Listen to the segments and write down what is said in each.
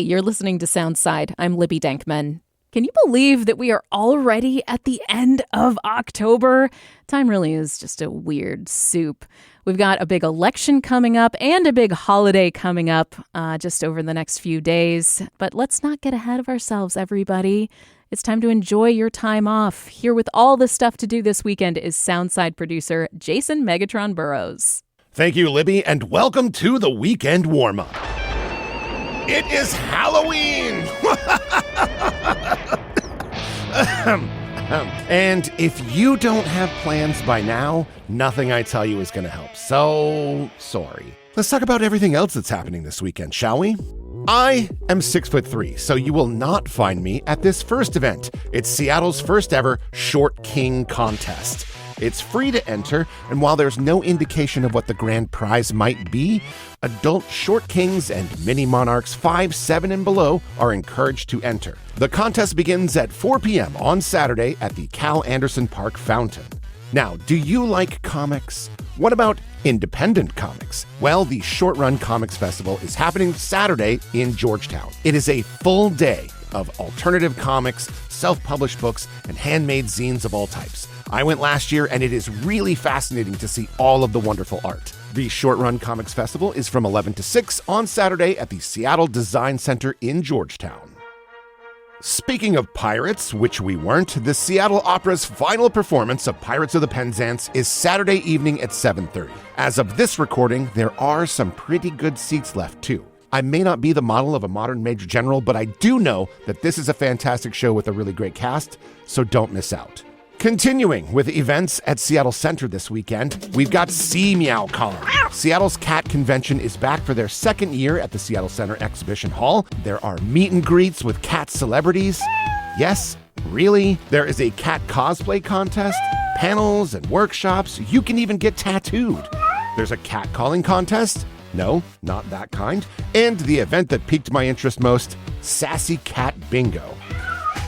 You're listening to Soundside. I'm Libby Dankman. Can you believe that we are already at the end of October? Time really is just a weird soup. We've got a big election coming up and a big holiday coming up just over the next few days. But let's not get ahead of ourselves, everybody. It's time to enjoy your time off. Here with all the stuff to do this weekend is Soundside producer Jason Megatron Burrows. Thank you, Libby, and welcome to the Weekend Warmup. It is Halloween! And if you don't have plans by now, nothing I tell you is going to help. So, sorry. Let's talk about everything else that's happening this weekend, shall we? I am 6'3", so you will not find me at this first event. It's Seattle's first ever Short King contest. It's free to enter, and while there's no indication of what the grand prize might be, adult short kings and mini monarchs 5, 7, and below are encouraged to enter. The contest begins at 4 p.m. on Saturday at the Cal Anderson Park Fountain. Now, do you like comics? What about independent comics? Well, the Short Run Comics Festival is happening Saturday in Georgetown. It is a full day of alternative comics, self-published books, and handmade zines of all types. I went last year, and it is really fascinating to see all of the wonderful art. The Short Run Comics Festival is from 11 to 6 on Saturday at the Seattle Design Center in Georgetown. Speaking of pirates, which we weren't, the Seattle Opera's final performance of Pirates of the Penzance is Saturday evening at 7:30. As of this recording, there are some pretty good seats left, too. I may not be the model of a modern Major General, but I do know that this is a fantastic show with a really great cast, so don't miss out. Continuing with events at Seattle Center this weekend, we've got MUERTOS. Seattle's cat convention is back for their second year at the Seattle Center Exhibition Hall. There are meet and greets with cat celebrities. Yes, really? There is a cat cosplay contest, panels and workshops. You can even get tattooed. There's a cat calling contest. No, not that kind. And the event that piqued my interest most, Sassy Cat Bingo.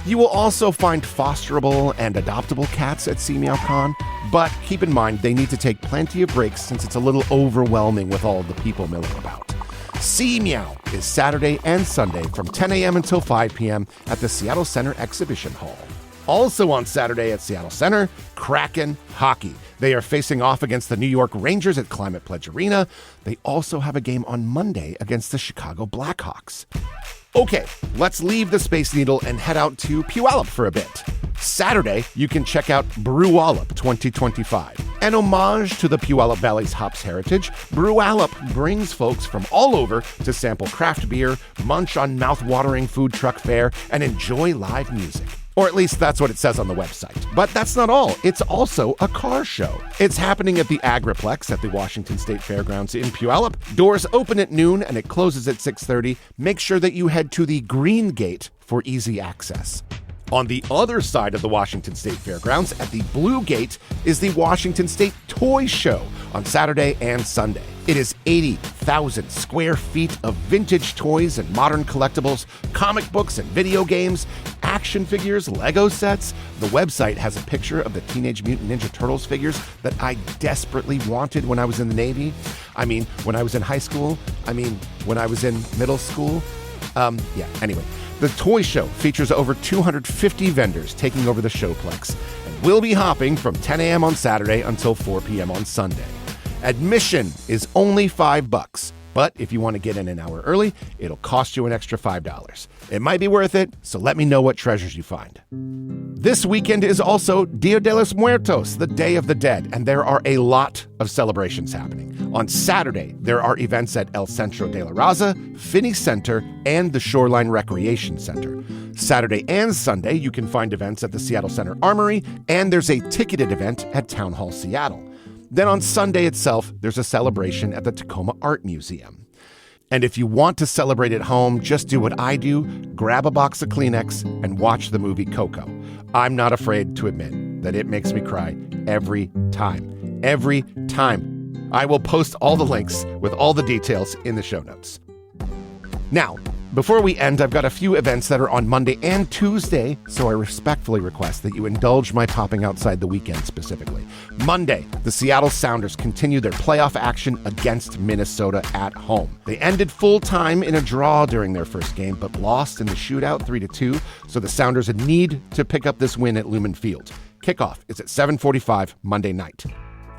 You will also find fosterable and adoptable cats at MUERTOS, but keep in mind they need to take plenty of breaks since it's a little overwhelming with all of the people milling about. See Meow is Saturday and Sunday from 10 a.m. until 5 p.m. at the Seattle Center Exhibition Hall. Also on Saturday at Seattle Center, Kraken Hockey. They are facing off against the New York Rangers at Climate Pledge Arena. They also have a game on Monday against the Chicago Blackhawks. Okay, let's leave the Space Needle and head out to Puyallup for a bit. Saturday, you can check out Brewallup 2025. An homage to the Puyallup Valley's hops heritage, Brewallup brings folks from all over to sample craft beer, munch on mouth-watering food truck fare, and enjoy live music. Or at least that's what it says on the website. But that's not all. It's also a car show. It's happening at the Agriplex at the Washington State Fairgrounds in Puyallup. Doors open at noon and it closes at 6:30. Make sure that you head to the Green Gate for easy access. On the other side of the Washington State Fairgrounds, at the Blue Gate, is the Washington State Toy Show on Saturday and Sunday. It is 80,000 square feet of vintage toys and modern collectibles, comic books and video games, action figures, Lego sets. The website has a picture of the Teenage Mutant Ninja Turtles figures that I desperately wanted when I was in the Navy. I mean, when I was in high school. I mean, when I was in middle school. Anyway. The toy show features over 250 vendors taking over the showplex, and we'll be hopping from 10 a.m. on Saturday until 4 p.m. on Sunday. Admission is only $5, but if you want to get in an hour early, it'll cost you an extra $5. It might be worth it, so let me know what treasures you find. This weekend is also Dia de los Muertos, the Day of the Dead, and there are a lot of celebrations happening. On Saturday, there are events at El Centro de la Raza, Finney Center, and the Shoreline Recreation Center. Saturday and Sunday, you can find events at the Seattle Center Armory, and there's a ticketed event at Town Hall Seattle. Then on Sunday itself, there's a celebration at the Tacoma Art Museum. And if you want to celebrate at home, just do what I do, grab a box of Kleenex and watch the movie Coco. I'm not afraid to admit that it makes me cry every time. Every time. I will post all the links with all the details in the show notes. Now, Before we end, I've got a few events that are on Monday and Tuesday, so I respectfully request that you indulge my popping outside the weekend specifically. Monday, the Seattle Sounders continue their playoff action against Minnesota at home. They ended full time in a draw during their first game, but lost in the shootout 3-2, so the Sounders need to pick up this win at Lumen Field. Kickoff is at 7:45 Monday night.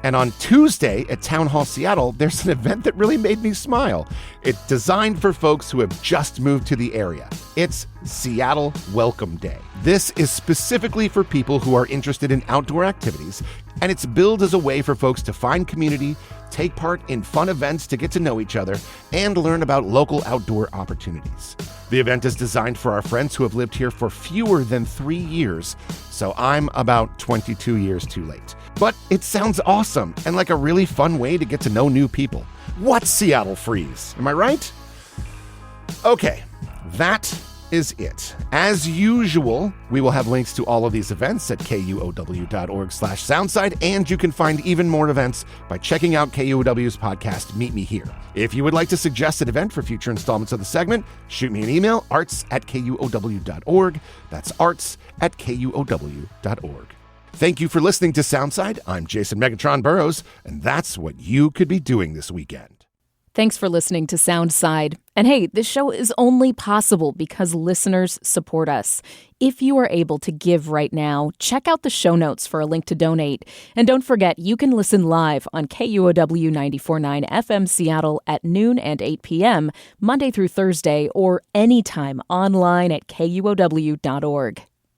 And on Tuesday at Town Hall Seattle, there's an event that really made me smile. It's designed for folks who have just moved to the area. It's Seattle Welcome Day. This is specifically for people who are interested in outdoor activities, and it's billed as a way for folks to find community, take part in fun events to get to know each other, and learn about local outdoor opportunities. The event is designed for our friends who have lived here for fewer than 3 years, so I'm about 22 years too late. But it sounds awesome and like a really fun way to get to know new people. What's Seattle Freeze? Am I right? Okay, that is it. As usual, we will have links to all of these events at kuow.org/soundside, and you can find even more events by checking out KUOW's podcast, Meet Me Here. If you would like to suggest an event for future installments of the segment, shoot me an email, arts@kuow.org. That's arts@kuow.org. Thank you for listening to Soundside. I'm Jason Megatron Burrows, and that's what you could be doing this weekend. Thanks for listening to Soundside. And hey, this show is only possible because listeners support us. If you are able to give right now, check out the show notes for a link to donate. And don't forget, you can listen live on KUOW 94.9 FM Seattle at noon and 8 p.m., Monday through Thursday, or anytime online at kuow.org.